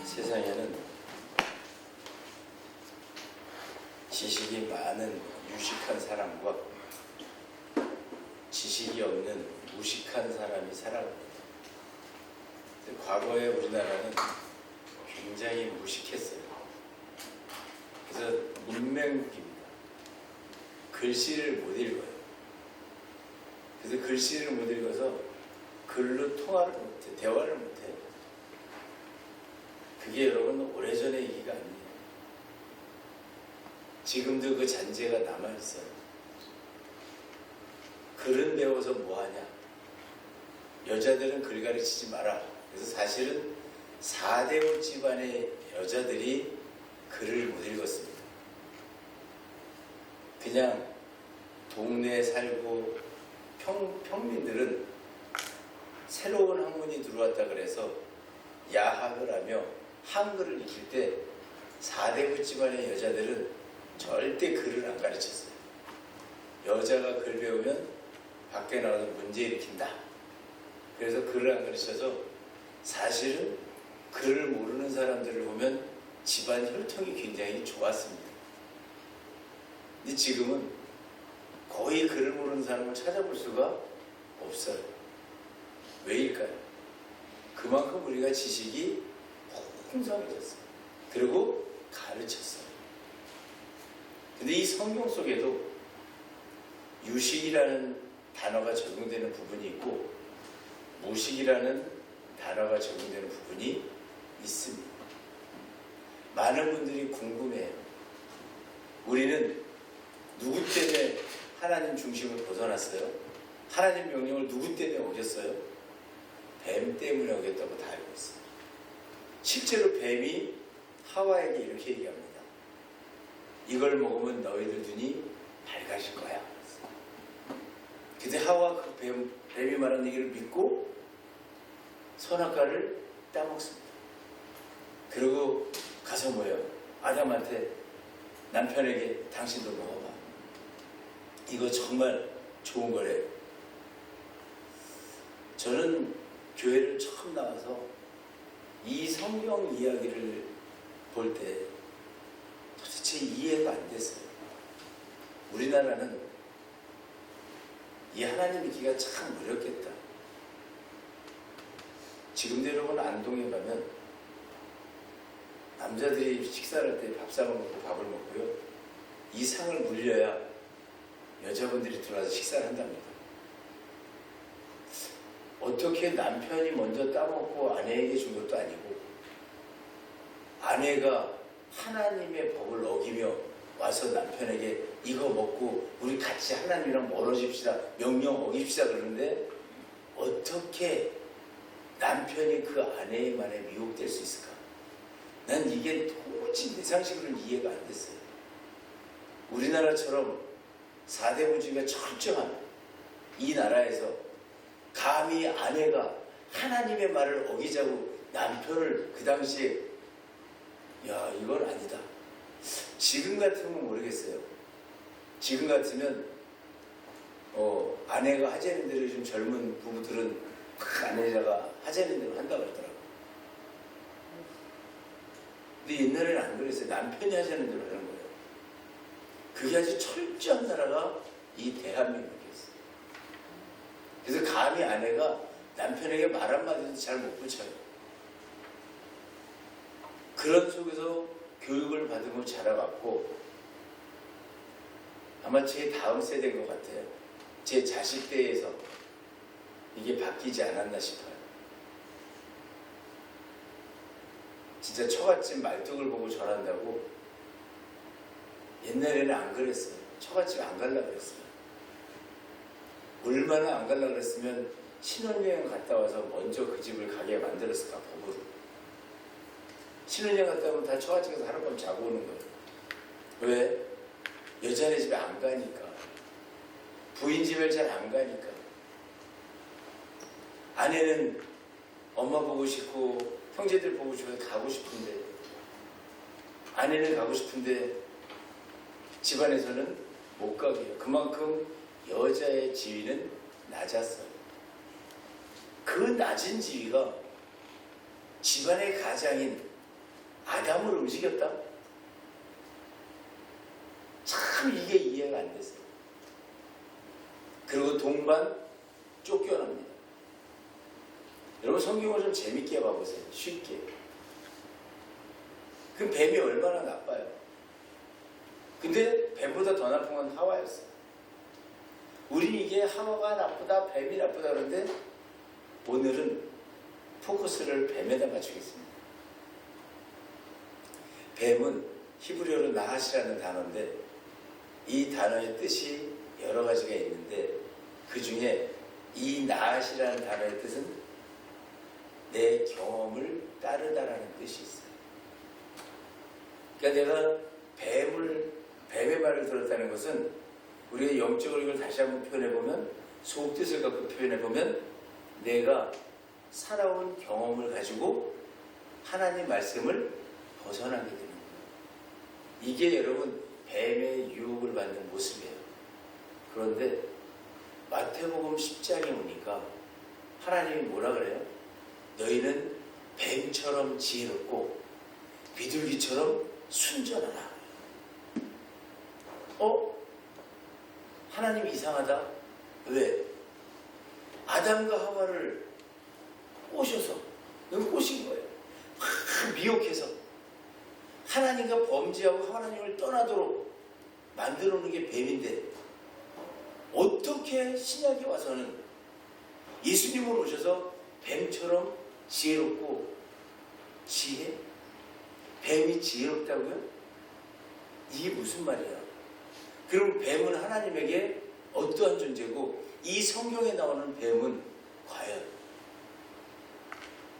세상에는 지식이 많은 유식한 사람과 지식이 없는 무식한 사람이 살아갑니다. 과거에 우리나라는 굉장히 무식했어요. 그래서 문맹국입니다. 글씨를 못 읽어요. 그래서 글씨를 못 읽어서 글로 통화를 못해, 대화를 못해요. 그게 여러분 오래전의 얘기가 아니에요. 지금도 그 잔재가 남아있어요. 글은 배워서 뭐하냐? 여자들은 글 가르치지 마라. 그래서 사실은 4대국 집안의 여자들이 글을 못 읽었습니다. 그냥 동네에 살고 평민들은 새로운 학문이 들어왔다 그래서 야학을 하며 한글을 익힐 때 4대국 집안의 여자들은 절대 글을 안 가르쳤어요. 여자가 글 배우면 밖에 나가서 문제 일으킨다. 그래서 글을 안 가르쳐서 사실은 글을 모르는 사람들을 보면 집안 혈통이 굉장히 좋았습니다. 근데 지금은 거의 글을 모르는 사람을 찾아볼 수가 없어요. 왜일까요? 그만큼 우리가 지식이 풍성해졌어요. 그리고 가르쳤어요. 근데 이 성경 속에도 유식이라는 단어가 적용되는 부분이 있고 무식이라는 단어가 적용되는 부분이 있습니다. 많은 분들이 궁금해요. 우리는 누구 때문에 하나님 중심을 벗어났어요? 하나님 명령을 누구 때문에 어겼어요? 뱀 때문에 어겼다고 다 알고 있어요. 실제로 뱀이 하와에게 이렇게 얘기합니다. 이걸 먹으면 너희들 눈이 밝아질 거야. 근데 하와가 그 뱀이 말한 얘기를 믿고 선악과를 따먹습니다. 그리고 가서 뭐예요? 아담한테 남편에게 당신도 먹어봐. 이거 정말 좋은 거래요. 저는 교회를 처음 나와서 이 성경 이야기를 볼 때 도대체 이해가 안 됐어요. 우리나라는 이 하나님 믿기가 참 어렵겠다. 지금도 여러분 안동에 가면 남자들이 식사를 할 때 밥상을 먹고 밥을 먹고요. 이 상을 물려야 여자분들이 들어와서 식사를 한답니다. 어떻게 남편이 먼저 따먹고 아내에게 준 것도 아니고 아내가 하나님의 법을 어기며 와서 남편에게 이거 먹고 우리 같이 하나님이랑 멀어집시다, 명령 어깁시다 그러는데 어떻게 남편이 그 아내의 말에 미혹될 수 있을까? 난 이게 도무지 내 상식으로는 이해가 안 됐어요. 우리나라처럼 4대 문주의가 철저한 이 나라에서 감히 아내가 하나님의 말을 어기자고 남편을 그 당시에 야 이건 아니다. 지금 같으면 모르겠어요. 지금 같으면 아내가 하자는 대로 좀 젊은 부부들은 아내가 하자는 대로 한다고 그러더라고요. 근데 옛날에는 안 그랬어요. 남편이 하자는 대로 하는 거예요. 그게 아주 철저한 나라가 이 대한민국이었어요. 그래서 감히 아내가 남편에게 말 한마디도 잘 못 붙여요. 그런 속에서 교육을 받으며 자라갔고 아마 제 다음 세대인 것 같아요. 제 자식 때에서 이게 바뀌지 않았나 싶어요. 진짜 처갓집 말뚝을 보고 절한다고 옛날에는 안 그랬어요. 처갓집 안 가려고 그랬어요. 얼마나 안 가려고 그랬으면 신혼여행 갔다 와서 먼저 그 집을 가게 만들었을까 법으로. 신혼여행 갔다 오면 다 처갓집에서 하룻밤 자고 오는 거예요. 왜? 여자네 집에 안 가니까. 부인 집에 잘 안 가니까. 아내는 엄마 보고 싶고 형제들 보고 집에 가고 싶은데, 아내는 가고 싶은데 집안에서는 못 가게 해요. 그만큼 여자의 지위는 낮았어요. 그 낮은 지위가 집안의 가장인 아담을 움직였다? 참 이게 이해가 안 됐어요. 그리고 동반 쫓겨납니다. 여러분 성경을 좀 재밌게 봐보세요. 쉽게. 그 뱀이 얼마나 나빠요. 근데 뱀보다 더 나쁜 건 하와였어요. 우린 이게 하와가 나쁘다, 뱀이 나쁘다 그러는데 오늘은 포커스를 뱀에다 맞추겠습니다. 뱀은 히브리어로 나핫이라는 단어인데 이 단어의 뜻이 여러 가지가 있는데 그 중에 이 나핫이라는 단어의 뜻은 내 경험을 따르다라는 뜻이 있어요. 그러니까 내가 뱀의 말을 들었다는 것은 우리가 영적으로 이걸 다시 한번 표현해보면 속뜻을 갖고 표현해보면 내가 살아온 경험을 가지고 하나님 말씀을 벗어나게 되는 거예요. 이게 여러분 뱀의 유혹을 받는 모습이에요. 그런데 마태복음 10장에 오니까 하나님이 뭐라 그래요? 너희는 뱀처럼 지혜롭고 비둘기처럼 순전하라. 하나님 이상하다. 왜? 아담과 하와를 꼬셔서 여기 꼬신 거예요. 미혹해서 하나님과 범죄하고 하나님을 떠나도록 만들어 놓은 게 뱀인데 어떻게 신약에 와서는 예수님을 오셔서 뱀처럼 지혜롭고 지혜? 뱀이 지혜롭다고요? 이게 무슨 말이야? 그럼 뱀은 하나님에게 어떠한 존재고 이 성경에 나오는 뱀은 과연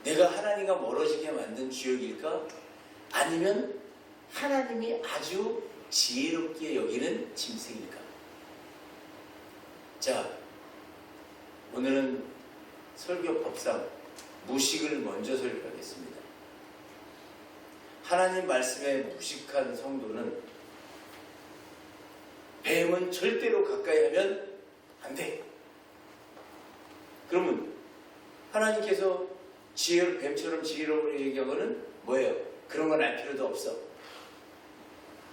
내가 하나님과 멀어지게 만든 주역일까? 아니면 하나님이 아주 지혜롭게 여기는 짐승일까? 자, 오늘은 설교법상 무식을 먼저 설교하겠습니다. 하나님 말씀에 무식한 성도는 뱀은 절대로 가까이 하면 안 돼. 그러면 하나님께서 뱀처럼 지혜로운 얘기하고는 뭐예요? 그런 건 알 필요도 없어.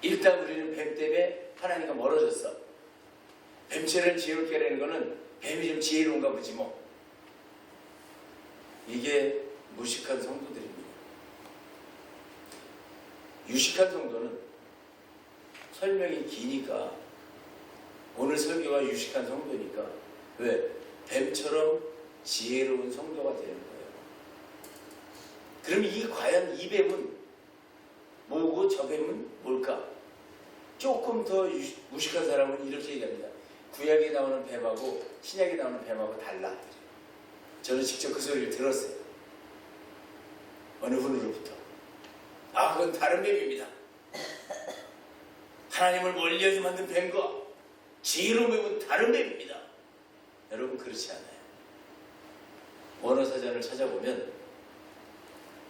일단 우리는 뱀 때문에 하나님과 멀어졌어. 뱀처럼 지혜롭게 하려는 거는 뱀이 좀 지혜로운가 보지 뭐. 이게 무식한 성도들입니다. 유식한 성도는 설명이 기니까 오늘 설교가 유식한 성도니까 왜? 뱀처럼 지혜로운 성도가 되는 거예요. 그럼 과연 이 뱀은 뭐고 저 뱀은 뭘까? 조금 더 무식한 사람은 이렇게 얘기합니다. 구약에 나오는 뱀하고 신약에 나오는 뱀하고 달라. 저는 직접 그 소리를 들었어요. 어느 분으로부터. 그건 다른 뱀입니다. 하나님을 멀리하게 만든 뱀과 지혜로운 뱀은 다른 뱀입니다. 여러분 그렇지 않아요. 원어사전을 찾아보면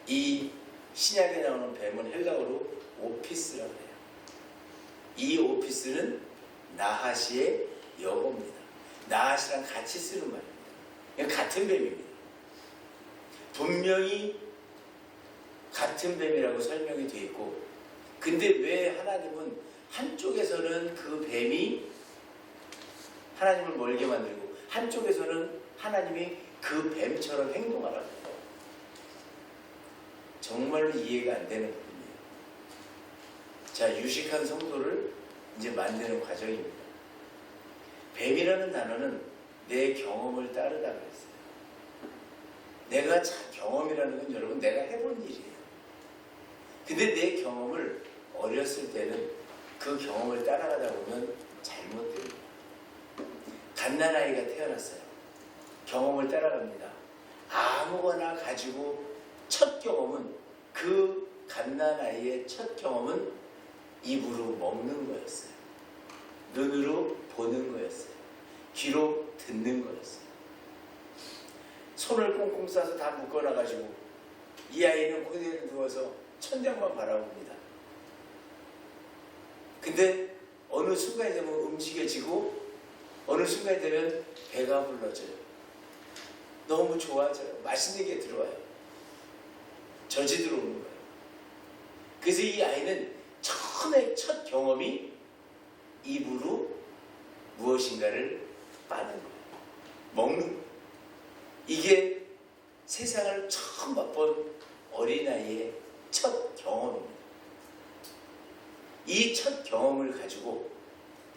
이 신약에 나오는 뱀은 헬라어로 오피스라고 해요. 이 오피스는 나하시의 여보입니다. 나하시랑 같이 쓰는 말입니다. 같은 뱀입니다. 분명히 같은 뱀이라고 설명이 되어 있고 근데 왜 하나님은 한쪽에서는 그 뱀이 하나님을 멀게 만들고 한쪽에서는 하나님이 그 뱀처럼 행동하라고 해요. 정말로 이해가 안 되는 부분이에요. 자, 유식한 성도를 이제 만드는 과정입니다. 뱀이라는 단어는 내 경험을 따르다 그랬어요. 내가 경험이라는 건 여러분 내가 해본 일이에요. 근데 내 경험을 어렸을 때는 그 경험을 따라가다 보면 잘못됩니다. 갓난아이가 태어났어요. 경험을 따라갑니다. 아무거나 가지고 첫 경험은 그 갓난아이의 첫 경험은 입으로 먹는 거였어요. 눈으로 보는 거였어요. 귀로 듣는 거였어요. 손을 꽁꽁 싸서 다 묶어놔가지고 이 아이는 고대를 누워서 천장만 바라봅니다. 근데 어느 순간이 되면 움직여지고 어느 순간이 되면 배가 불러져요. 너무 좋아져요. 맛있는 게 들어와요. 젖이 들어오는 거예요. 그래서 이 아이는 처음에 첫 경험이 입으로 무엇인가를 빠는 거예요. 먹는 거예요. 이게 세상을 처음 맛본 어린아이의 첫 경험입니다. 이 첫 경험을 가지고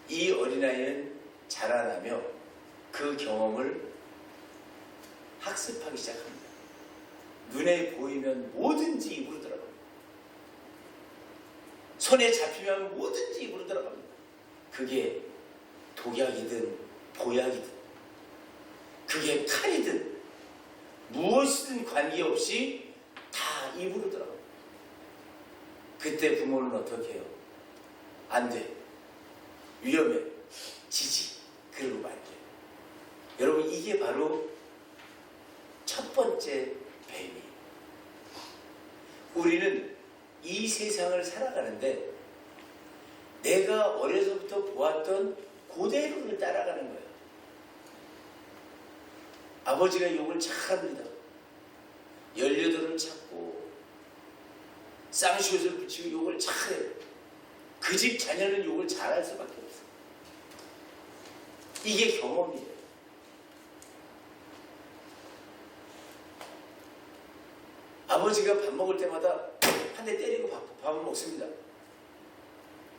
이 어린아이는 자라나며 그 경험을 학습하기 시작합니다. 눈에 보이면 뭐든지 입으로 들어갑니다. 손에 잡히면 뭐든지 입으로 들어갑니다. 그게 독약이든 보약이든 그게 칼이든 무엇이든 관계없이 다 입으로 들어갑니다. 그때 부모는 어떻게 해요? 안 돼. 위험해. 지지. 그러고 안 돼요. 여러분 이게 바로 첫 번째 뱀이에요. 우리는 이 세상을 살아가는데 내가 어려서부터 보았던 그대로를 따라가는 거예요. 아버지가 욕을 잘합니다. 18을 찾고 쌍시옷을 붙이고 욕을 잘해요. 그 집 자녀는 욕을 잘할 수밖에 없어요. 이게 경험이에요. 아버지가 밥 먹을 때마다 한 대 때리고 밥을 먹습니다.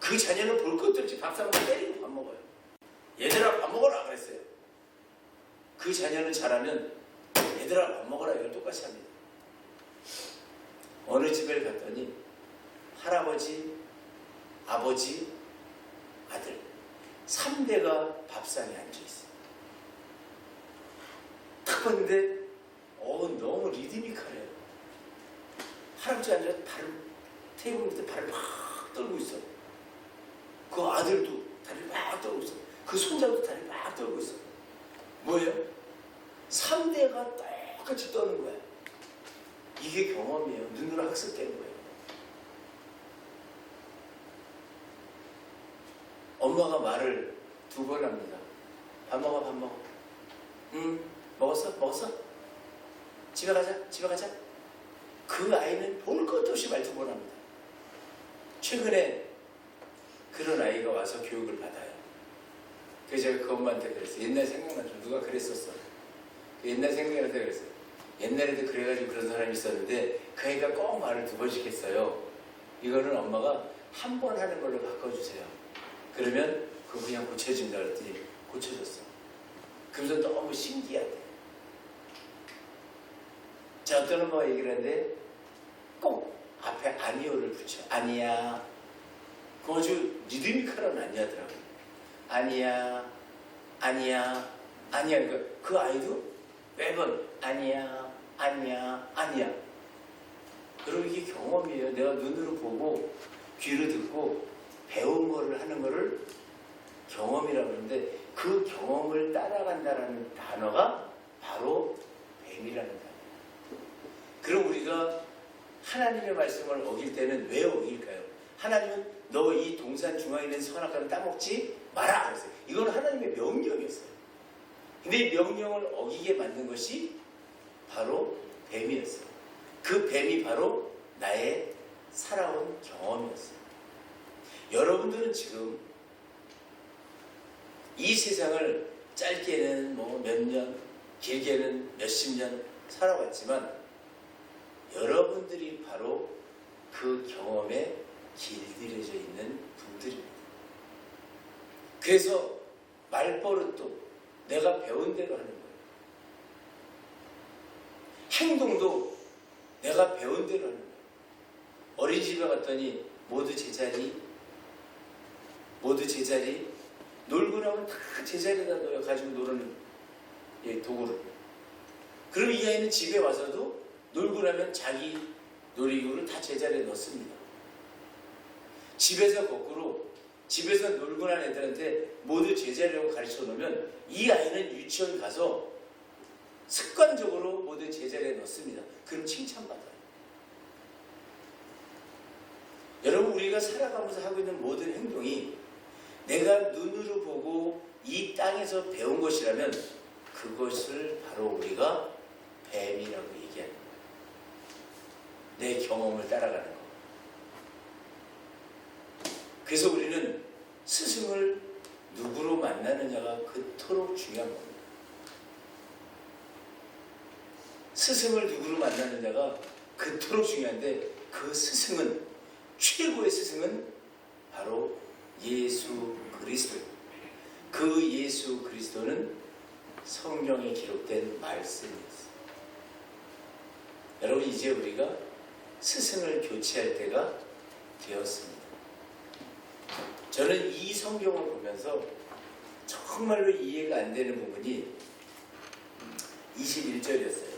그 자녀는 볼 것도 없이 밥 사 먹고 때리고 밥 먹어요. 얘들아 밥 먹어라 그랬어요. 그 자녀는 잘하면 얘들아 밥 먹어라 이걸 똑같이 합니다. 어느 집에 갔더니 할아버지, 아버지, 아들 3대가 밥상에 앉아있어요. 딱 봤는데 너무 리드미컬해요. 할아버지 앉아서 테이블 밑에 발을 막 떨고 있어. 그 아들도 다리를 막 떨고 있어. 그 손자도 다리를 막 떨고 있어. 뭐예요? 3대가 똑같이 떠는 거야. 이게 경험이에요. 눈으로 학습되는 거예요. 엄마가 말을 2번 합니다. 밥 먹어, 밥 먹어. 응, 먹었어? 먹었어? 집에 가자, 집에 가자. 그 아이는 볼 것도 없이 말 2번 합니다. 최근에 그런 아이가 와서 교육을 받아요. 그래서 제가 그 엄마한테 그랬어요. 옛날 생각나죠. 누가 그랬었어. 옛날 생각나서 그랬어요. 옛날에도 그래가지고 그런 사람이 있었는데 그 아이가 꼭 말을 2번씩 했어요. 이거는 엄마가 한 번 하는 걸로 바꿔주세요. 그러면 그거 그냥 고쳐진다 그랬더니 고쳐졌어. 그러면서 너무 신기하대. 자, 어떤 엄마가 얘기를 하는데 꼭 앞에 아니요를 붙여. 아니야. 그거 아주 리드미컬한 아니야더라고요. 아니야, 아니야, 아니야. 그러니까 그 아이도 매번 아니야, 아니야, 아니야. 그럼 이게 경험이에요. 내가 눈으로 보고 귀로 듣고 배운 거를 하는 거를 경험이라고 하는데 그 경험을 따라간다라는 단어가 바로 뱀이라는 단어예요. 그럼 우리가 하나님의 말씀을 어길 때는 왜 어길까요? 하나님은 너 이 동산 중앙에 있는 선악과를 따먹지 마라 그랬어요. 이건 하나님의 명령이었어요. 근데 이 명령을 어기게 만든 것이 바로 뱀이었어요. 그 뱀이 바로 나의 살아온 경험이었어요. 여러분들은 지금 이 세상을 짧게는 뭐 몇 년, 길게는 몇십 년 살아왔지만 여러분들이 바로 그 경험에 길들여져 있는 분들입니다. 그래서 말버릇도 내가 배운 대로 하는 거예요. 행동도 내가 배운 대로 하는 거예요. 어린이집에 갔더니 모두 제자리, 모두 제자리. 놀고 나면 다 제자리에다 넣어요. 가지고 노는 도구를. 그럼 이 아이는 집에 와서도 놀고 나면 자기 놀이기구를 다 제자리에 넣습니다. 집에서 거꾸로 집에서 놀고 난 애들한테 모두 제자리라고 가르쳐 놓으면 이 아이는 유치원 가서 습관적으로 모두 제자리에 넣습니다. 그럼 칭찬받아요. 우리가 살아가면서 하고 있는 모든 행동이 내가 눈으로 보고 이 땅에서 배운 것이라면 그것을 바로 우리가 뱀이라고 얘기하는 거예요. 내 경험을 따라가는 거. 그래서 우리는 스승을 누구로 만나느냐가 그토록 중요한 겁니다. 스승을 누구로 만나느냐가 그토록 중요한데 그 스승은, 최고의 스승은 바로 예수 그리스도예요. 그 예수 그리스도는 성경에 기록된 말씀이었어요. 여러분, 이제 우리가 스승을 교체할 때가 되었습니다. 저는 이 성경을 보면서 정말로 이해가 안 되는 부분이 21절이었어요.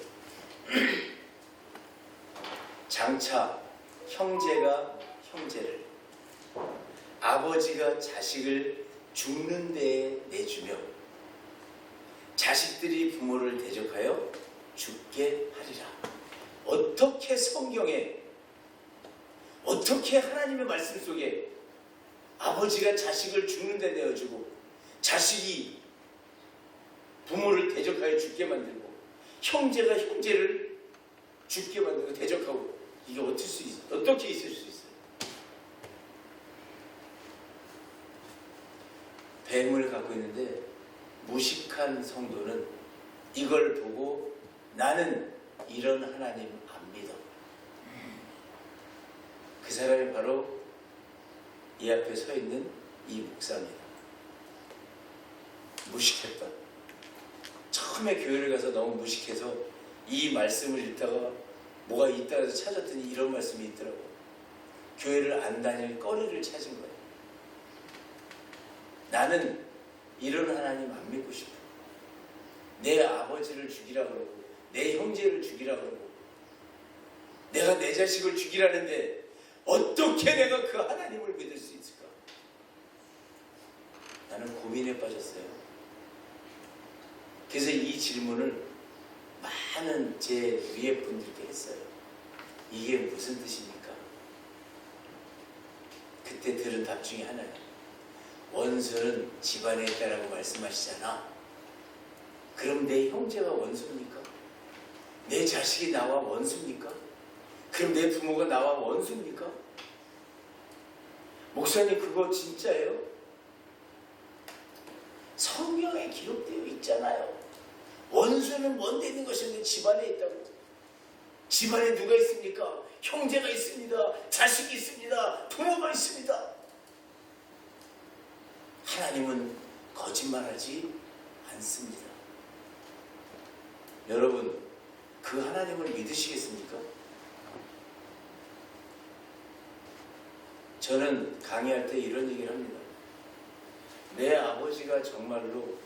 장차 형제가 형제를, 아버지가 자식을 죽는 데에 내주며 자식들이 부모를 대적하여 죽게 하리라. 어떻게 성경에, 어떻게 하나님의 말씀 속에 아버지가 자식을 죽는 데 내어주고 자식이 부모를 대적하여 죽게 만들고 형제가 형제를 죽게 만들고 대적하고, 이게 어떻게 있을 수 있어요? 뱀을 갖고 있는데 무식한 성도는 이걸 보고 나는 이런 하나님 안 믿어. 그 사람이 바로 이 앞에 서 있는 이 목사입니다. 무식했다. 처음에 교회를 가서 너무 무식해서 이 말씀을 읽다가 뭐가 있다 해서 찾았더니 이런 말씀이 있더라고. 교회를 안 다닐 거리를 찾은 거예요. 나는 이런 하나님 안 믿고 싶어. 내 아버지를 죽이라 그러고 내 형제를 죽이라 그러고 내가 내 자식을 죽이라는데 어떻게 내가 그 하나님을 믿을 수 있을까? 나는 고민에 빠졌어요. 그래서 이 질문을 많은 제 위에 분들께 했어요. 이게 무슨 뜻입니까? 그때 들은 답 중에 하나예요. 원수는 집안에 있다라고 말씀하시잖아. 그럼 내 형제가 원수입니까? 내 자식이 나와 원수입니까? 그럼 내 부모가 나와 원수입니까? 목사님, 그거 진짜예요? 성경에 기록되어 있잖아요. 원수는 먼데 있는 것인데 집안에 있다고. 집안에 누가 있습니까? 형제가 있습니다. 자식이 있습니다. 부모가 있습니다. 하나님은 거짓말하지 않습니다. 여러분, 그 하나님을 믿으시겠습니까? 저는 강의할 때 이런 얘기를 합니다. 내 아버지가 정말로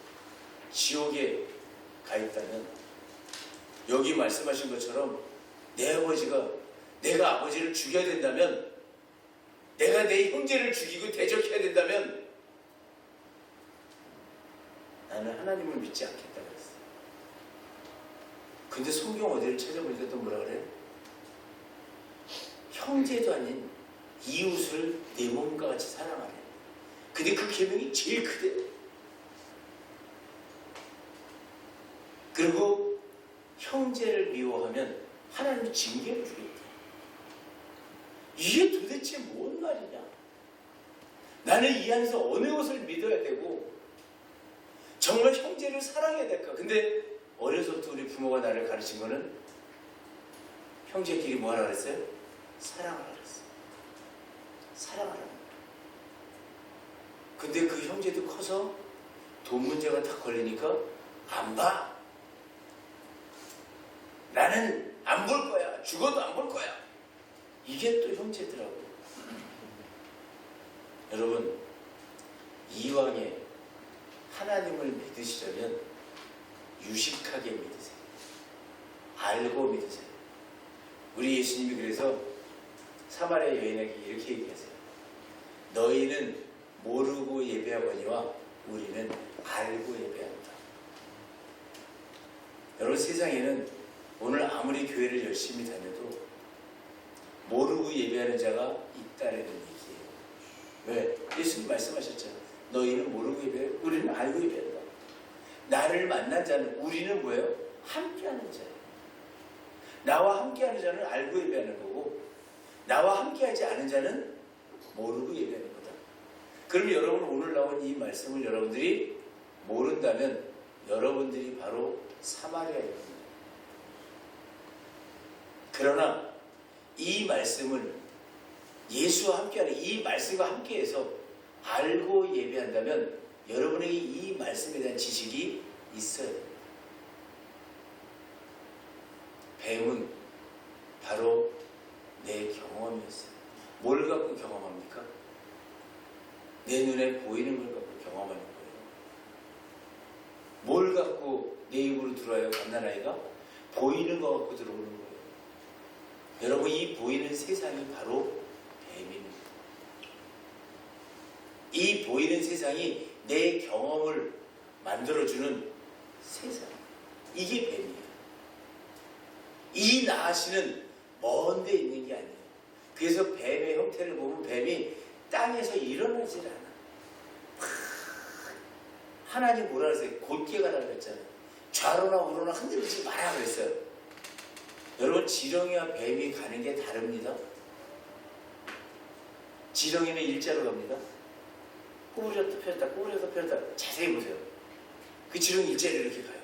지옥에 가 있다면, 여기 말씀하신 것처럼 내 아버지가, 내가 아버지를 죽여야 된다면, 내가 내 형제를 죽이고 대적해야 된다면 나는 하나님을 믿지 않겠다 그랬어요. 근데 성경 어디를 찾아보니까 또 뭐라 그래요? 형제도 아닌 이웃을 내 몸과 같이 사랑하래. 근데 그 계명이 제일 크대요. 그리고 형제를 미워하면 하나님이 징계를 주겠다. 이게 도대체 뭔 말이냐? 나는 이 안에서 어느 것을 믿어야 되고 정말 형제를 사랑해야 될까? 근데 어려서부터 우리 부모가 나를 가르친 거는 형제끼리 뭐 하라 그랬어요? 사랑하라 그랬어요. 사랑하라. 근데 그 형제도 커서 돈 문제가 딱 걸리니까 안 봐. 나는 안 볼 거야. 죽어도 안 볼 거야. 이게 또 형제더라고요. 여러분, 이왕에 하나님을 믿으시려면 유식하게 믿으세요. 알고 믿으세요. 우리 예수님이 그래서 사마리아 여인에게 이렇게 얘기하세요. 너희는 모르고 예배하거니와 우리는 알고 예배한다. 여러분, 세상에는 오늘 아무리 교회를 열심히 다녀도 모르고 예배하는 자가 있다라는 얘기예요. 왜? 예수님 말씀하셨잖아요. 너희는 모르고 예배해. 우리는 알고 예배한다. 나를 만난 자는, 우리는 뭐예요? 함께하는 자예요. 나와 함께하는 자는 알고 예배하는 거고, 나와 함께하지 않은 자는 모르고 예배하는 거다. 그럼 여러분, 오늘 나온 이 말씀을 여러분들이 모른다면 여러분들이 바로 사마리아입니다. 그러나 이 말씀을, 예수와 함께하는 이 말씀과 함께해서 알고 예배한다면 여러분에게 이 말씀에 대한 지식이 있어요. 뱀은 바로 내 경험이었어요. 뭘 갖고 경험합니까? 내 눈에 보이는 걸 갖고 경험하는 거예요. 뭘 갖고 내 입으로 들어와요, 갓난아이가? 보이는 거 갖고 들어오는 거예요. 여러분, 이 보이는 세상이 바로 뱀입니다. 이 보이는 세상이 내 경험을 만들어주는 세상. 이게 뱀이에요. 이 나아시는 먼 데 있는 게 아니에요. 그래서 뱀의 형태를 보면 뱀이 땅에서 일어나질 않아. 하나님 뭐라 그랬어요? 곧게 가라 그랬잖아요. 좌로나 우로나 흔들리지 마라 그랬어요. 여러분, 지렁이와 뱀이 가는 게 다릅니다. 지렁이는 일자로 갑니다. 구부렸다 폈다, 구부렸다 폈다. 자세히 보세요. 그 지렁이 일자로 이렇게 가요.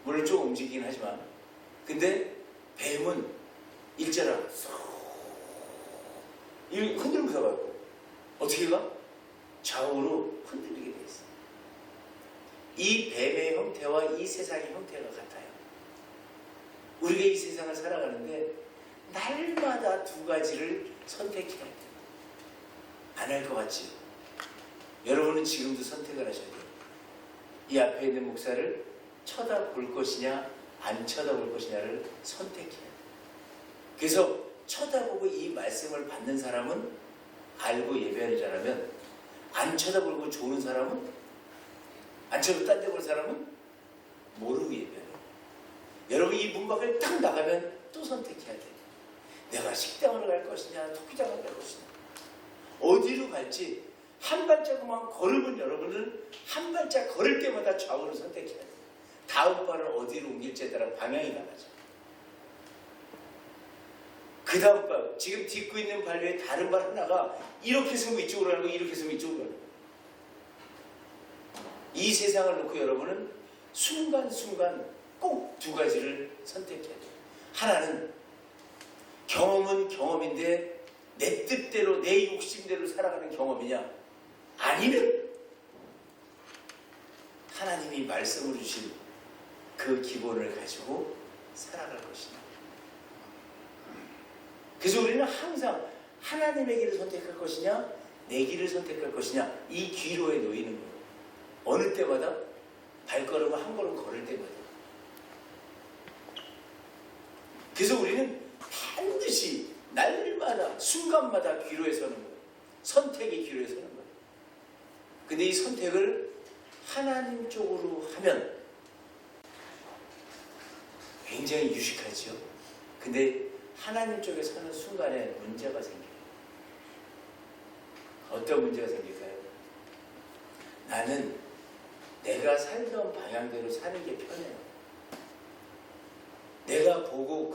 물론 좀 움직이긴 하지만. 근데 뱀은 일자로 흔들면서 가고, 어떻게 가? 좌우로 흔들리게 돼 있어요. 이 뱀의 형태와 이 세상의 형태가 같아요. 우리가 이 세상을 살아가는데 날마다 두 가지를 선택해야 돼요. 안 할 것 같지요? 여러분은 지금도 선택을 하셔야 돼요. 이 앞에 있는 목사를 쳐다볼 것이냐 안 쳐다볼 것이냐를 선택해야 돼요. 그래서 쳐다보고 이 말씀을 받는 사람은 알고 예배하는 자라면, 안 쳐다보고 좋은 사람은, 안 쳐다보고 딴 데 보는 사람은 모르고 예배하는 거예요. 여러분, 이 문 밖을 딱 나가면 또 선택해야 돼요. 내가 식당으로 갈 것이냐, 토끼장으로 갈 것이냐, 어디로 갈지 한 발자국만 걸으면 여러분은 한 발짝 걸을 때마다 좌우를 선택해야 돼요. 다음 발을 어디로 옮길지에 따라 방향이 달라져요. 그 다음 발, 지금 딛고 있는 발 외에 다른 발 하나가 이렇게 서면 이쪽으로 가고 이렇게 서면 이쪽으로 가고. 이 세상을 놓고 여러분은 순간순간 꼭 두 가지를 선택해야 돼요. 하나는 경험은 경험인데 내 뜻대로 내 욕심대로 살아가는 경험이냐, 아니면 하나님이 말씀을 주신 그 기본을 가지고 살아갈 것이냐. 그래서 우리는 항상 하나님의 길을 선택할 것이냐 내 길을 선택할 것이냐, 이 기로에 놓이는 거예요. 어느 때마다 발걸음을 한 걸음 걸을 때마다. 그래서 우리는 반드시 날마다 순간마다 기로에 서는 거예요. 선택의 기로에 서는 거예요. 근데 이 선택을 하나님 쪽으로 하면 굉장히 유식하죠. 근데 하나님 쪽에 서는 순간에 문제가 생겨요. 어떤 문제가 생길까요? 나는 내가 살던 방향대로 사는 게 편해요. 내가 보고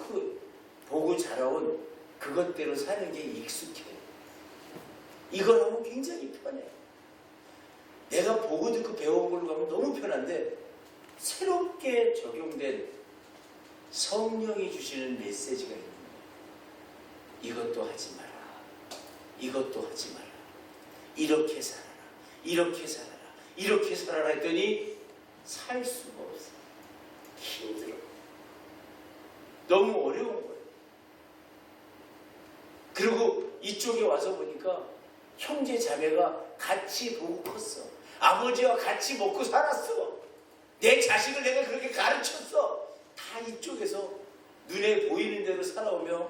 자라온 그것대로 사는 게 익숙해요. 이걸 하면 굉장히 편해요. 내가 보고 듣고 배워온 걸로 가면 너무 편한데, 새롭게 적용된 성령이 주시는 메시지가 있는 거예요. 이것도 하지 마라. 이것도 하지 마라. 이렇게 살아라. 이렇게 살아라. 이렇게 살아라 했더니 살 수가 없어. 힘들어. 너무 어려운 거예요. 그리고 이쪽에 와서 보니까 형제 자매가 같이 보고 컸어. 아버지와 같이 먹고 살았어. 내 자식을 내가 그렇게 가르쳤어. 다 이쪽에서 눈에 보이는 대로 살아오며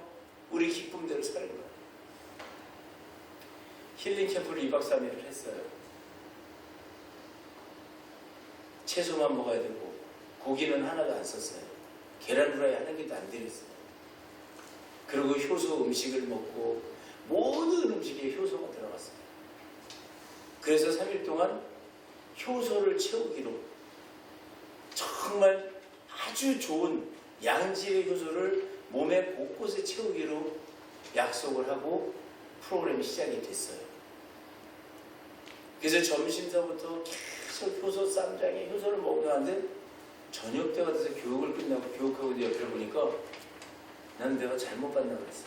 우리 기쁨대로 사는 거야. 힐링 캠프를 2박 3일을 했어요. 채소만 먹어야 되고 고기는 하나도 안 썼어요. 계란 후라이 하는 개도 안 드렸어요. 그리고 효소 음식을 먹고 모든 음식에 효소가 들어갔어요. 그래서 3일 동안 효소를 채우기로 정말 아주 좋은 양질의 효소를 몸의 곳곳에 채우기로 약속을 하고 프로그램이 시작이 됐어요. 그래서 점심서부터 계속 효소 쌈장에 효소를 먹어가는데 저녁 때가 돼서 교육을 끝나고 교육하고 옆을 보니까 난 내가 잘못 봤나 그랬어.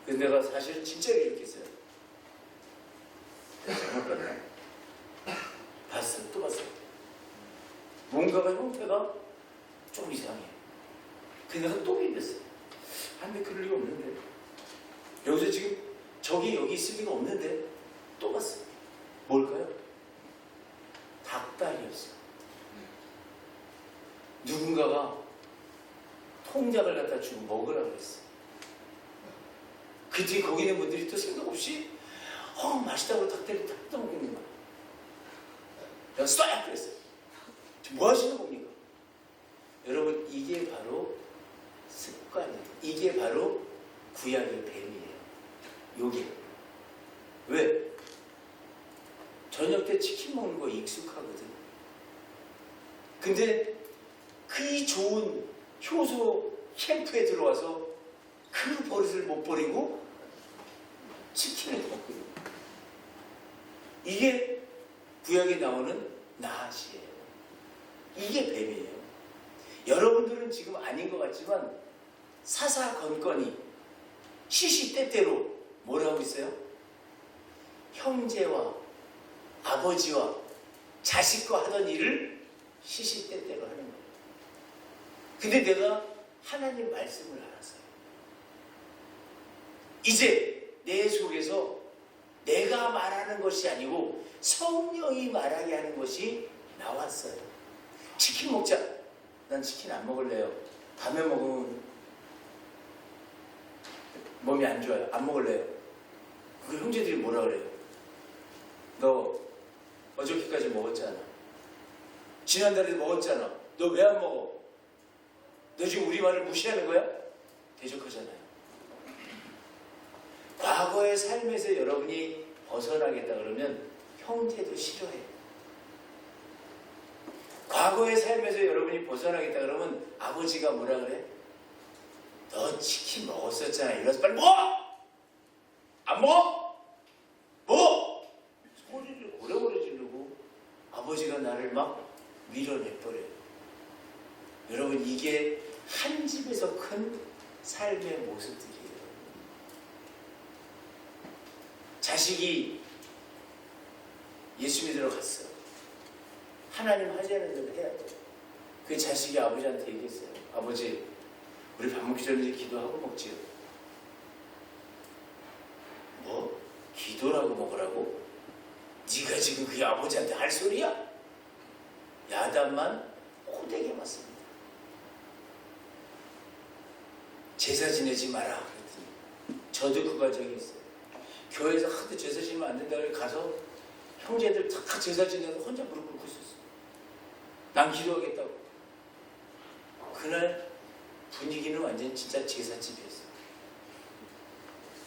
그래서 내가 사실은 진짜 이렇게 했어요. 내가 잘못 봤나? 봤어, 또 봤어. 뭔가가 형태가 좀 이상해. 그래서 내가 또 빌렸어. 근데 그럴 리가 없는데. 여기서 지금 저기 여기 있을 리가 없는데 또 봤어. 뭘까요? 닭다리였어. 누군가가 통닭을 갖다 주고 먹으라고 했어. 그때 거기 있는 분들이 또 생각 없이 맛있다고 닭다리 딱 떠먹는 거야. 내가 쏴야 그랬어요. 지금 뭐 하시는 겁니까? 여러분, 이게 바로 습관이에요. 이게 바로 구약의 뱀이에요. 요게. 왜? 저녁 때 치킨 먹는 거 익숙하거든. 근데 그 좋은 효소 캠프에 들어와서 그 버릇을 못 버리고 치킨을 먹고 있는 거예요. 이게 구약에 나오는 나핫이에요. 이게 뱀이에요. 여러분들은 지금 아닌 것 같지만 사사건건이 시시때때로 뭘 하고 있어요? 형제와 아버지와 자식과 하던 일을 시시때때로 하는 거예요. 근데 내가 하나님 말씀을 알았어요. 이제 내 속에서 내가 말하는 것이 아니고 성령이 말하게 하는 것이 나왔어요. 치킨 먹자. 난 치킨 안 먹을래요. 밤에 먹으면 몸이 안 좋아요. 안 먹을래요. 그 형제들이 뭐라 그래요? 너 어저께까지 먹었잖아. 지난달에도 먹었잖아. 너 왜 안 먹어? 너 지금 우리 말을 무시하는 거야? 대적하잖아요. 과거의 삶에서 여러분이 벗어나겠다 그러면 형제도 싫어해. 과거의 삶에서 여러분이 벗어나겠다 그러면 아버지가 뭐라 그래? 너 치킨 먹었었잖아. 이래서 빨리 먹어! 안 먹어? 먹어! 소리를 오래오래 지르고 아버지가 나를 막 밀어내버려요. 여러분, 이게 한 집에서 큰 삶의 모습들이에요. 자식이 예수 믿으러 갔어. 하나님 하자는 대로 해야 돼. 그 자식이 아버지한테 얘기했어요. 아버지, 우리 밥 먹기 전에 기도하고 먹지요. 뭐? 기도라고 먹으라고? 네가 지금 그게 아버지한테 할 소리야? 야단만 호되게 맞습니다. 제사 지내지 마라 그랬더니 저도 그 과정이 있어요. 교회에서 하도 제사 지내면 안 된다고 가서 형제들 다 제사 지내서 혼자 무릎 꿇고 있었어요. 난 기도하겠다고. 그날 분위기는 완전 진짜 제사집이었어요.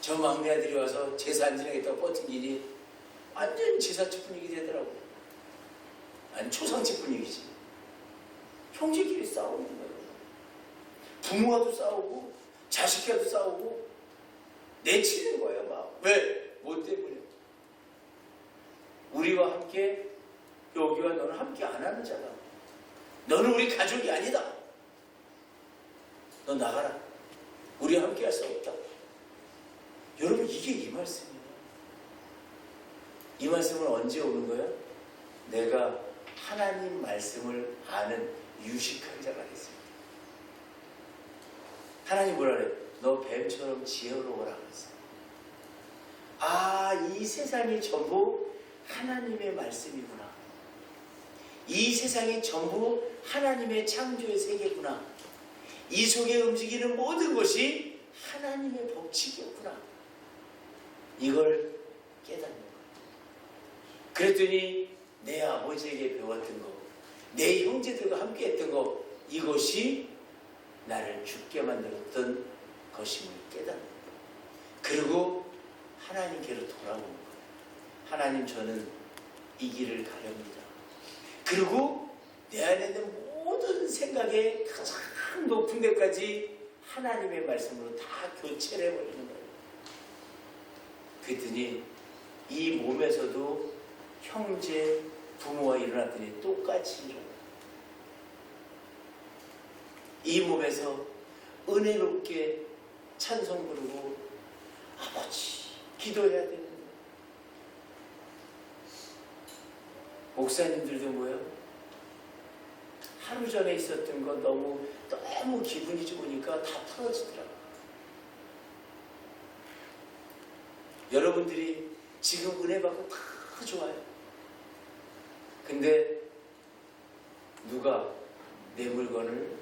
저 막내 아들이 와서 제사 안 지내겠다고 버틴 완전 제사집 분위기 되더라고요. 아니, 초상집 분위기지. 형제끼리 싸우는 거예요. 부모와도 싸우고 자식과도 싸우고 내치는 거예요. 막. 왜? 뭐 때문에? 우리와 함께 여기와 너는 함께 안 하는 자다. 너는 우리 가족이 아니다. 너 나가라. 우리와 함께 할 수 없다. 여러분, 이게 이 말씀이에요. 이 말씀은 언제 오는 거예요? 내가 하나님 말씀을 아는 유식한 자가 됐습니다. 하나님 뭐라 그래? 너 뱀처럼 지혜로워라 그랬어요. 아, 이 세상이 전부 하나님의 말씀이구나. 이 세상이 전부 하나님의 창조의 세계구나. 이 속에 움직이는 모든 것이 하나님의 법칙이었구나. 이걸 깨닫는 거예요. 그랬더니 내 아버지에게 배웠던 거, 내 형제들과 함께 했던 거, 이것이 나를 죽게 만들었던 것임을 깨닫는 거예요. 그리고 하나님께로 돌아오는 거예요. 하나님, 저는 이 길을 가렵니다. 그리고 내 안에 있는 모든 생각의 가장 높은 데까지 하나님의 말씀으로 다 교체를 해버리는 거예요. 그랬더니 이 몸에서도 형제, 부모가 일어났더니 똑같이 일어나요. 이 몸에서 은혜롭게 찬송 부르고 아버지 기도해야 되는데, 목사님들도 뭐예요? 하루 전에 있었던 거 너무 기분이 좋으니까 다 풀어지더라고요. 여러분들이 지금 은혜 받고 다 좋아요. 근데 누가 내 물건을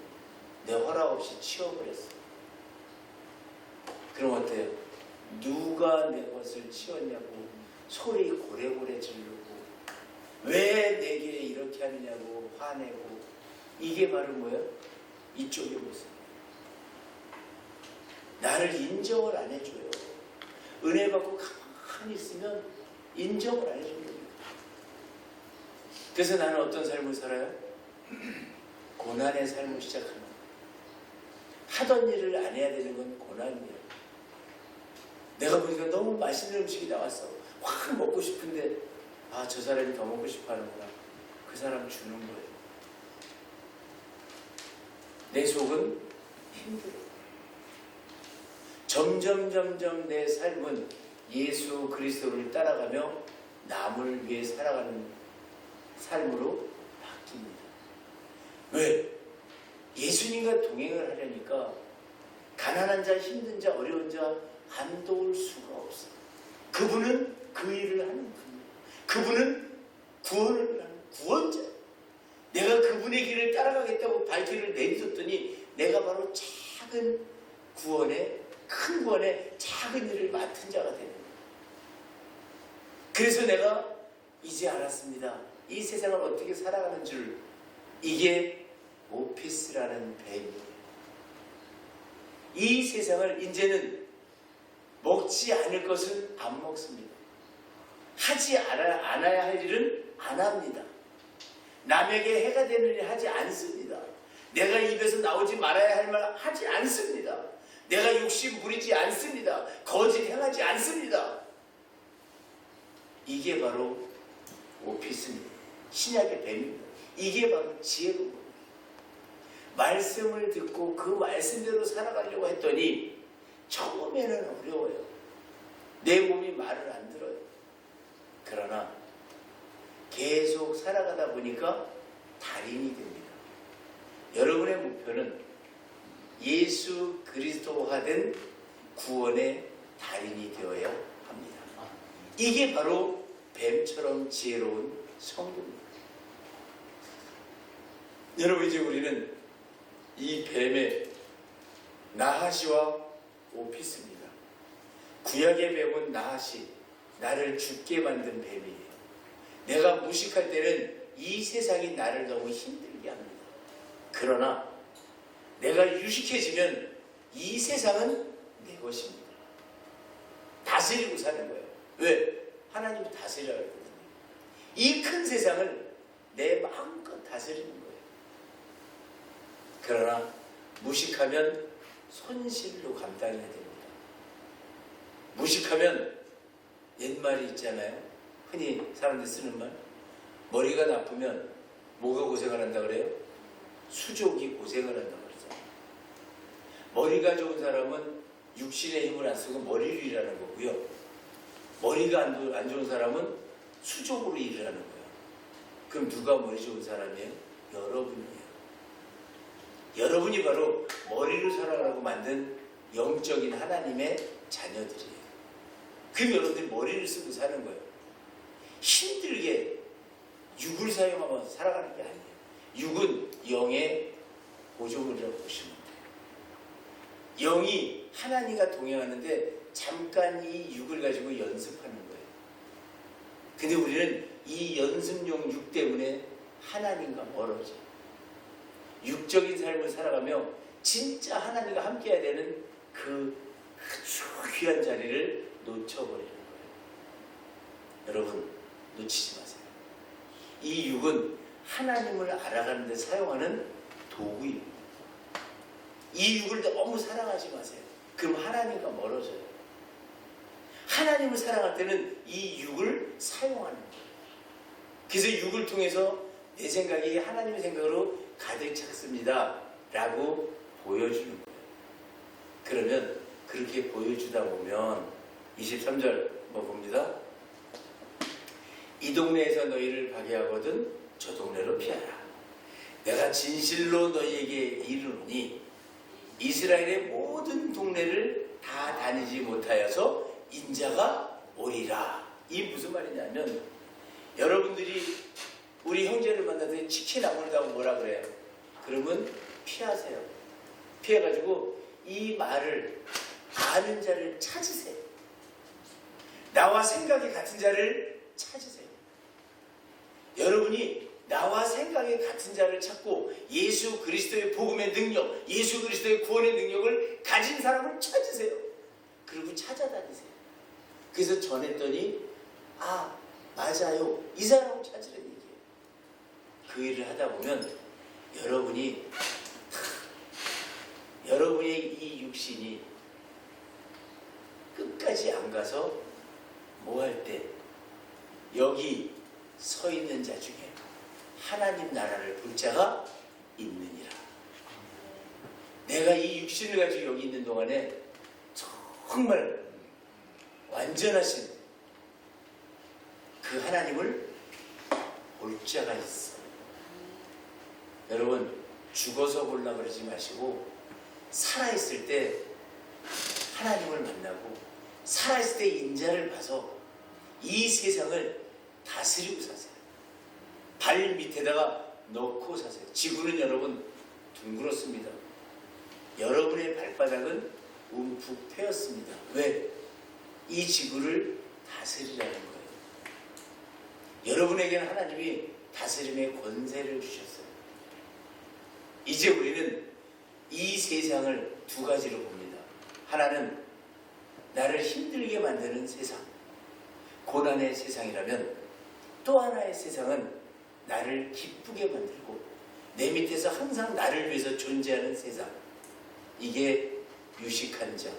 내 허락 없이 치워버렸어. 그럼 어때요? 누가 내 것을 치웠냐고 소리 고래고래 지르고 왜 내게 이렇게 하느냐고 화내고, 이게 바로 뭐야? 이쪽의 모습. 나를 인정을 안 해줘요. 은혜 받고 가만히 있으면 인정을 안 해줍니다. 그래서 나는 어떤 삶을 살아요? 고난의 삶을 시작하는 거예요. 하던 일을 안 해야 되는 건 고난이에요. 내가 보니까 너무 맛있는 음식이 나왔어. 확 먹고 싶은데 저 사람이 더 먹고 싶어 하는구나. 그 사람 주는 거예요. 내 속은 힘들어요. 점점 내 삶은 예수 그리스도를 따라가며 남을 위해 살아가는 삶으로 바뀝니다. 왜? 예수님과 동행을 하려니까 가난한 자, 힘든 자, 어려운 자 안 도울 수가 없어요. 그분은 그 일을 하는 분이에요. 그분은 구원을 하는 구원자예요. 내가 그분의 길을 따라가겠다고 발길을 내딛었더니 내가 바로 작은 구원의, 큰 구원의 작은 일을 맡은 자가 되는 거예요. 그래서 내가 이제 알았습니다. 이 세상을 어떻게 살아가는 줄. 이게 오피스라는 뱀이에요. 이 세상을 이제는 먹지 않을 것은 안 먹습니다. 하지 않아야 할 일은 안 합니다. 남에게 해가 되는 일 하지 않습니다. 내가 입에서 나오지 말아야 할 말 하지 않습니다. 내가 욕심 부리지 않습니다. 거짓 행하지 않습니다. 이게 바로 오피스입니다. 신약의 뱀입니다. 이게 바로 지혜로운 겁니다. 말씀을 듣고 그 말씀대로 살아가려고 했더니 처음에는 어려워요. 내 몸이 말을 안 들어요. 그러나 계속 살아가다 보니까 달인이 됩니다. 여러분의 목표는 예수 그리스도화 된 구원의 달인이 되어야 합니다. 이게 바로 뱀처럼 지혜로운 성도입니다. 여러분, 이제 우리는 이 뱀의 나하시와 오피스입니다. 구약의 뱀은 나하시, 나를 죽게 만든 뱀이에요. 내가 무식할 때는 이 세상이 나를 너무 힘들게 합니다. 그러나 내가 유식해지면 이 세상은 내 것입니다. 다스리고 사는 거예요. 왜? 하나님이 다스리라고 했거든요. 이 큰 세상을 내 마음껏 다스리는 거예요. 그러나 무식하면 손실로 감당해야 됩니다. 무식하면 옛말이 있잖아요. 흔히 사람들이 쓰는 말. 머리가 나쁘면 뭐가 고생을 한다 그래요? 수족이 고생을 한다고 그러잖아요. 머리가 좋은 사람은 육신의 힘을 안 쓰고 머리로 일하는 거고요. 머리가 안 좋은 사람은 수족으로 일을 하는 거예요. 그럼 누가 머리 좋은 사람이에요? 여러분이에요. 여러분이 바로 머리로 살아가라고 만든 영적인 하나님의 자녀들이에요. 그럼 여러분들이 머리를 쓰고 사는 거예요. 힘들게 육을 사용하면서 살아가는 게 아니에요. 육은 영의 보조물이라고 보시면 돼요. 영이 하나님과 동행하는데 잠깐 이 육을 가지고 연습하는 거예요. 근데 우리는 이 연습용 육 때문에 하나님과 멀어져요. 육적인 삶을 살아가며 진짜 하나님과 함께해야 되는 그 아주 귀한 자리를 놓쳐버리는 거예요. 여러분, 놓치지 마세요. 이 육은 하나님을 알아가는 데 사용하는 도구입니다. 이 육을 너무 사랑하지 마세요. 그럼 하나님과 멀어져요. 하나님을 사랑할 때는 이 육을 사용하는 거예요. 그래서 육을 통해서 내 생각이 하나님의 생각으로 가득 찼습니다 라고 보여주는 거예요. 그러면 그렇게 보여주다 보면 23절 봅니다. 이 동네에서 너희를 파괴하거든 저 동네로 피하라. 내가 진실로 너희에게 이르노니 이스라엘의 모든 동네를 다 다니지 못하여서 인자가 오리라. 이 무슨 말이냐면, 여러분들이 우리 형제를 만나더니 치킨 안 먹는다고 뭐라 그래요? 그러면 피하세요. 피해가지고 이 말을 아는 자를 찾으세요. 나와 생각이 같은 자를 찾으세요. 여러분이 나와 생각이 같은 자를 찾고 예수 그리스도의 복음의 능력, 예수 그리스도의 구원의 능력을 가진 사람을 찾으세요. 그리고 찾아다니세요. 그래서 전했더니 아 맞아요, 이 사람을 찾으라는 얘기예요. 그 일을 하다 보면 여러분의 이 육신이 끝까지 안 가서 뭐 할 때 여기 서 있는 자 중에 하나님 나라를 볼 자가 있느니라. 내가 이 육신을 가지고 여기 있는 동안에 정말 완전하신 그 하나님을 볼 자가 있어. 여러분, 죽어서 보려고 그러지 마시고 살아있을 때 하나님을 만나고 살아있을 때 인자를 봐서 이 세상을 다스리고 사세요. 발 밑에다가 넣고 사세요. 지구는 여러분 둥그렇습니다. 여러분의 발바닥은 움푹 패였습니다. 왜? 이 지구를 다스리라는 거예요. 여러분에게는 하나님이 다스림의 권세를 주셨어요. 이제 우리는 이 세상을 두 가지로 봅니다. 하나는 나를 힘들게 만드는 세상, 고난의 세상이라면, 또 하나의 세상은 나를 기쁘게 만들고 내 밑에서 항상 나를 위해서 존재하는 세상. 이게 유식한 자,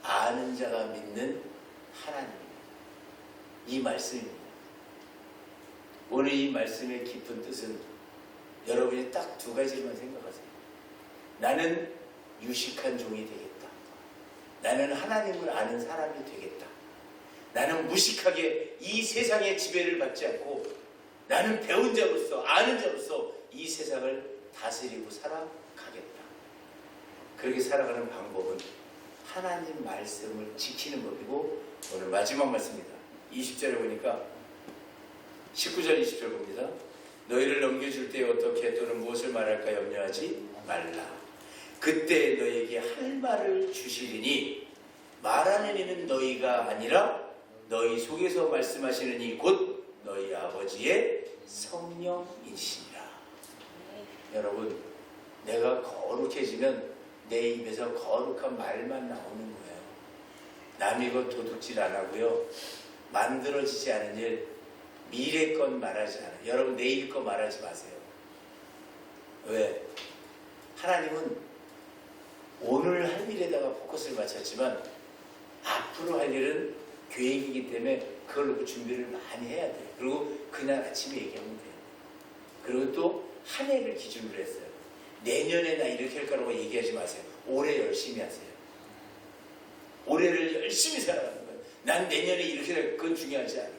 아는 자가 믿는 하나님입니다. 이 말씀입니다. 오늘 이 말씀의 깊은 뜻은 여러분이 딱 두 가지만 생각하세요. 나는 유식한 종이 되겠다. 나는 하나님을 아는 사람이 되겠다. 나는 무식하게 이 세상의 지배를 받지 않고 나는 배운 자로서, 아는 자로서 이 세상을 다스리고 살아가겠다. 그렇게 살아가는 방법은 하나님 말씀을 지키는 법이고, 오늘 마지막 말씀입니다. 20절에 보니까 19절 20절 봅니다. 너희를 넘겨줄 때 어떻게 또는 무엇을 말할까 염려하지 말라. 그때 너희에게 할 말을 주시리니 말하는 이는 너희가 아니라 너희 속에서 말씀하시는 이 곧 너희 아버지의 성령이시니라. 여러분, 내가 거룩해지면 내 입에서 거룩한 말만 나오는 거예요. 남의 것 도둑질 안 하고요. 만들어지지 않은 일, 미래 것 말하지 않아요. 여러분, 내일 것 말하지 마세요. 왜? 하나님은 오늘 할 일에다가 포커스를 맞췄지만 앞으로 할 일은 계획이기 때문에 그걸 놓고 준비를 많이 해야 돼요. 그리고 그날 아침에 얘기하면 돼요. 그리고 또 한 해를 기준으로 했어요. 내년에 나 이렇게 할 거라고 얘기하지 마세요. 올해 열심히 하세요. 올해를 열심히 살아가는 거예요. 난 내년에 이렇게 살 그건 중요하지 않아.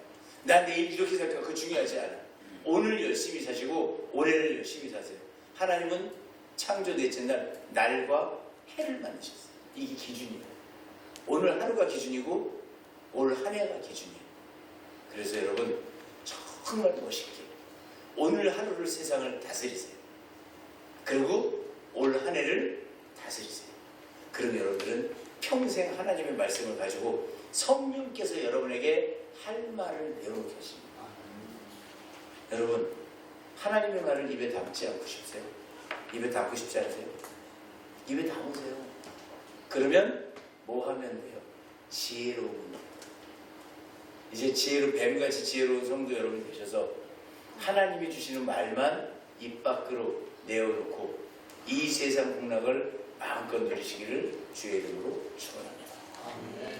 난 내일 이렇게 살까 그건 중요하지 않아. 오늘 열심히 사시고 올해를 열심히 사세요. 하나님은 창조 넷째 날 날과 해를 만드셨어요. 이게 기준이에요. 오늘 하루가 기준이고 올 한 해가 기준이에요. 그래서 여러분 정말 멋있게 오늘 하루를 세상을 다스리세요. 그리고 올 한 해를 다스리세요. 그럼 여러분들은 평생 하나님의 말씀을 가지고 성령께서 여러분에게 할 말을 내놓게 하십니다. 여러분, 하나님의 말을 입에 담지 않고 싶으세요? 입에 담고 싶지 않으세요? 입에 담으세요. 그러면 뭐 하면 돼요? 지혜로운 거예요. 이제 뱀같이 지혜로운 성도 여러분 되셔서 하나님이 주시는 말만 입 밖으로 내어놓고 이 세상 풍락을 마음껏 누리시기를 주의 이름으로 축원합니다.